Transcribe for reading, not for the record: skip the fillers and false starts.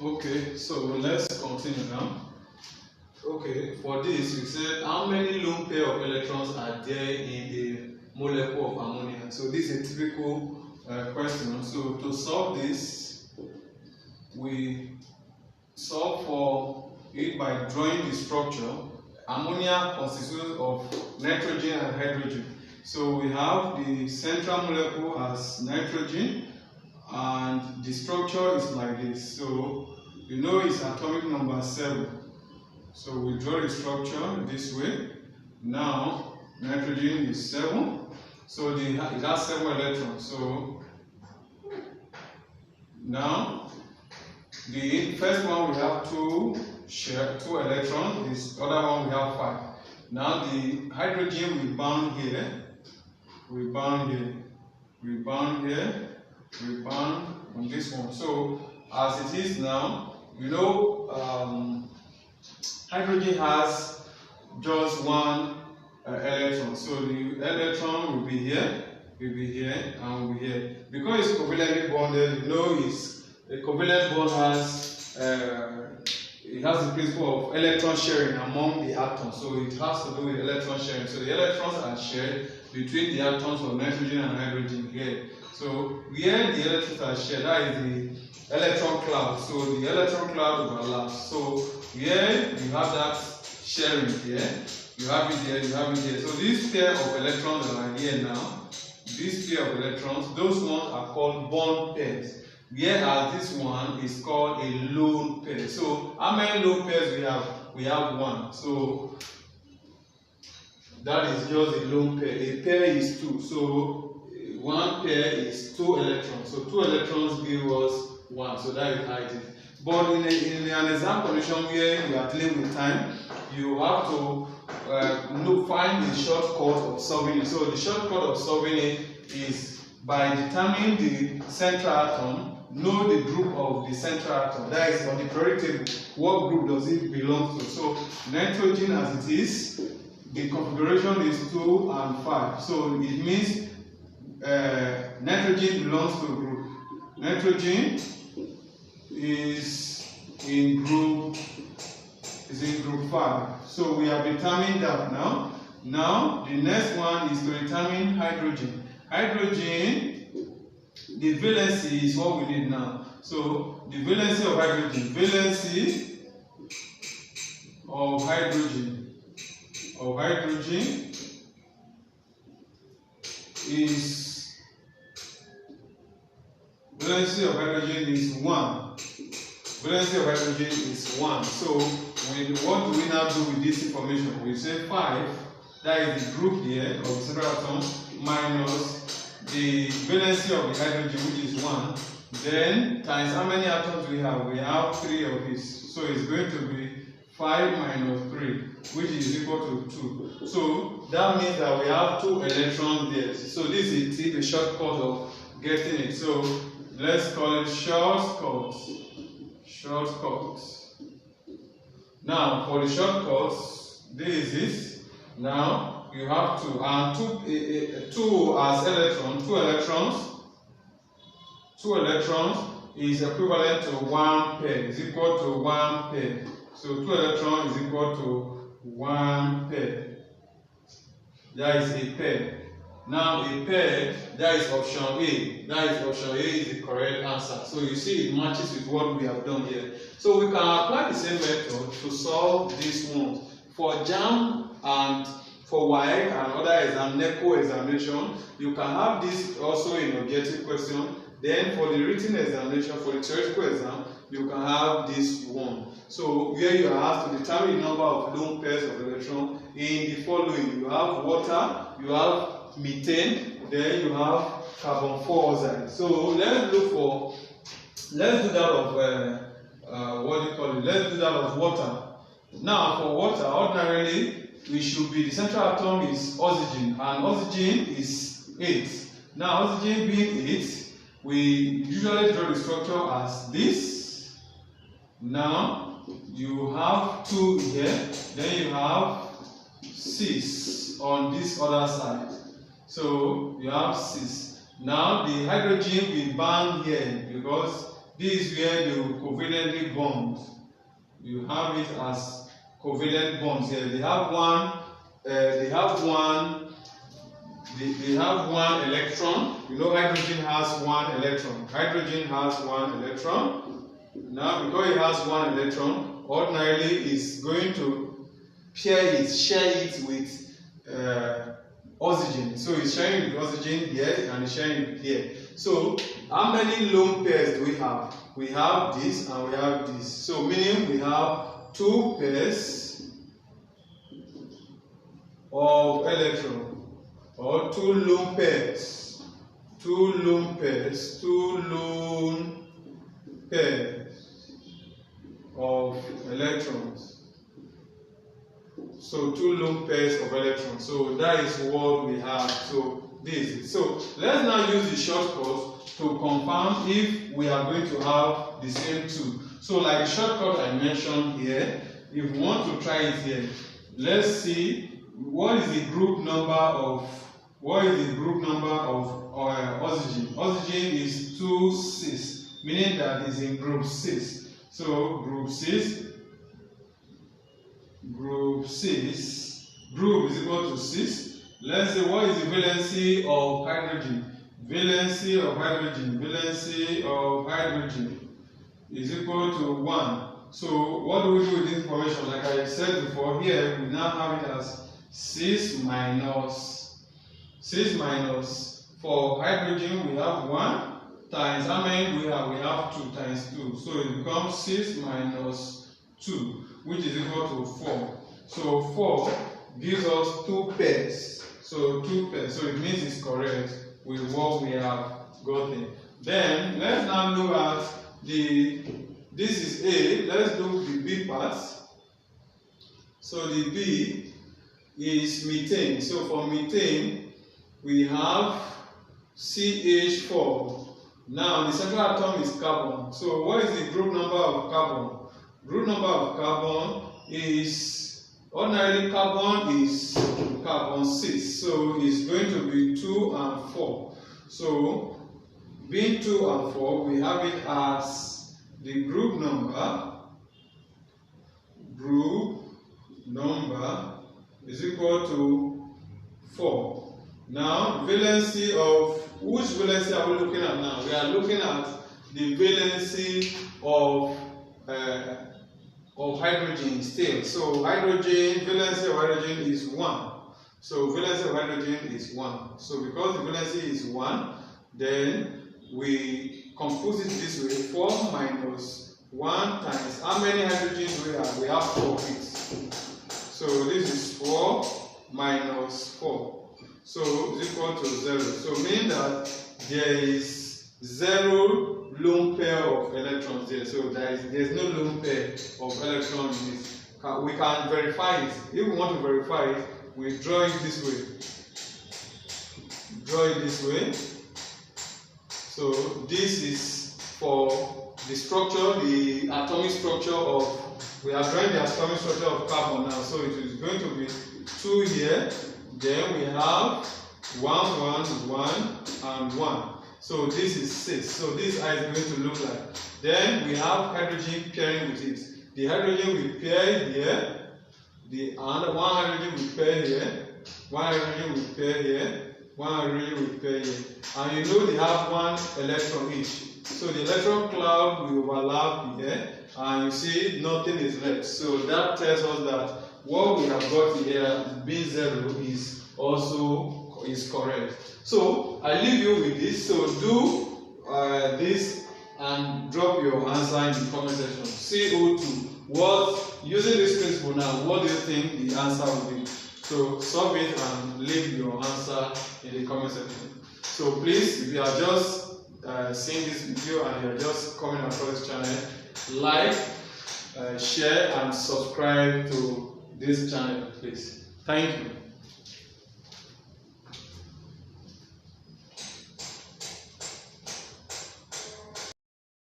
Okay, so let's continue now. Okay, for this we said how many lone pair of electrons are there in a molecule of ammonia. So this is a typical question. So to solve this, we solve for it by drawing the structure. Ammonia consists of nitrogen and hydrogen. So we have the central molecule as nitrogen, and the structure is like this. So you know it's atomic number 7. So we draw the structure this way. Now nitrogen is 7. So it has 7 electrons. So now the first one we have 2 electrons. This other one we have 5. Now the hydrogen we bound here. We bound here. We bound here. We bound on this one. So as it is now, you know, hydrogen has just 1 electron. So the electron will be here, and will be here. Because it's covalently bonded, you know, a covalent bond has it has the principle of electron sharing among the atoms. So it has to do with electron sharing. So the electrons are shared between the atoms of nitrogen and hydrogen here. So where the electrons are shared, that is the electron cloud. So the electron cloud overlaps. So here you have that sharing here, you have it here, you have it here. So this pair of electrons that are here now, this pair of electrons, those ones are called bond pairs. Whereas this one is called a lone pair. So how many lone pairs we have? We have 1. So that is just a lone pair. A pair is 2. So 1 pair is 2 electrons. So 2 electrons give us 1. So that is how it is. But in an exam condition where you are dealing with time, you have to find the shortcut of solving it. So the shortcut of solving it is by determining the central atom, know the group of the central atom. That is on the periodic table. What group does it belong to? So nitrogen as it is, the configuration is 2 and 5. So it means nitrogen belongs to a group. Nitrogen is in group 5. So we have determined that now. Now the next one is to determine hydrogen. Hydrogen, the valency is what we need now. So the valency of hydrogen, is 1. Valency of hydrogen is 1. So what do we now do with this information? We say 5, that is the group here of the central atom, minus the valency of the hydrogen, which is 1, then times how many atoms we have? We have 3 of this. So it's going to be 5 minus 3, which is equal to 2. So that means that we have 2 electrons there. So this is the shortcut of getting it. So let's call it shortcut. Now for the shortcuts, this is now you have to and 2 as electron, 2 electrons is equivalent to 1 pair, is equal to 1 pair. So 2 electrons is equal to 1 pair. That is a pair. Now a pair, that is option A. Option A is the correct answer. So you see it matches with what we have done here. So we can apply the same method to solve this one. For JAMB and for WAEC and other NECO examination, you can have this also in objective question. Then for the written examination, for the theoretical exam, you can have this one. So where you are asked to determine the number of lone pairs of electrons in the following. You have water, you have methane, then you have carbon 4 oxide. So let's do that of let's do that of water. Now for water, ordinarily the central atom is oxygen, and oxygen is 8. Now oxygen being 8, we usually draw the structure as this. Now you have 2 here, then you have 6 on this other side. So you have 6. Now the hydrogen will bond here because This is where they will covalently bond. You have it as covalent bonds here. They have one. They have one electron. You know, hydrogen has one electron. Hydrogen has one electron. Now, because it has one electron, ordinarily it's going to share it with oxygen. So it's sharing with oxygen here and it's sharing it here. So how many lone pairs do we have? We have this and we have this. So meaning we have 2 pairs of electrons, or 2 lone pairs. 2 lone pairs. 2 lone pairs of electrons. So 2 lone pairs of electrons. So that is what we have. So this is. So let's now use the shortcut to confirm if we are going to have the same 2. So like the shortcut I mentioned here, if we want to try it here, let's see what is the group number of oxygen. Oxygen is 2, 6, meaning that it's in group 6. So group 6 is equal to 6. Let's say what is the valency of hydrogen? Valency of hydrogen is equal to 1. So what do we do with this information? Like I said before, here we now have it as 6 minus for hydrogen we have 1 times how many we have? We have 2 times 2. So it becomes 6 minus 2, which is equal to 4. So 4 gives us 2 pairs. So 2 pairs. So it means it's correct with what we have gotten. Then let's now look at this is A. Let's do the B part. So the B is methane. So for methane, we have CH4. Now the central atom is carbon. So what is the group number of carbon? Group number of carbon is, ordinarily carbon is carbon 6. So it's going to be 2 and 4. So being 2 and 4, we have it as the group number is equal to 4. Now, valency of, which valency are we looking at now? We are looking at the valency of hydrogen still. So hydrogen, valency of hydrogen is 1. So valency of hydrogen is 1. So because the valency is 1, then we compose it this way: 4 minus 1 times how many hydrogens we have? We have 4 bits. So this is 4 minus 4. So it's equal to 0. So meaning that there is 0 lone pair of electrons there. So there's no lone pair of electrons in this. We can verify it. If we want to verify it, we draw it this way. Draw it this way. So this is for the structure, the atomic structure of, we are drawing the atomic structure of carbon now. So it is going to be 2 here. Then we have 1, 1, 1, and 1. So this is 6. So this is how it's going to look like. Then we have hydrogen pairing with it. The hydrogen will pair here. The other one hydrogen will pair here. One hydrogen will pair here. One hydrogen will pair here. And you know they have 1 electron each. So the electron cloud will overlap here. And you see nothing is left. So that tells us that what we have got here being 0 is also correct. So I leave you with this. So do this and drop your answer in the comment section. CO2. What, using this principle now, what do you think the answer will be? So solve it and leave your answer in the comment section. So please, if you are just seeing this video and you are just coming across this channel, like, share and subscribe to this channel, please. Thank you.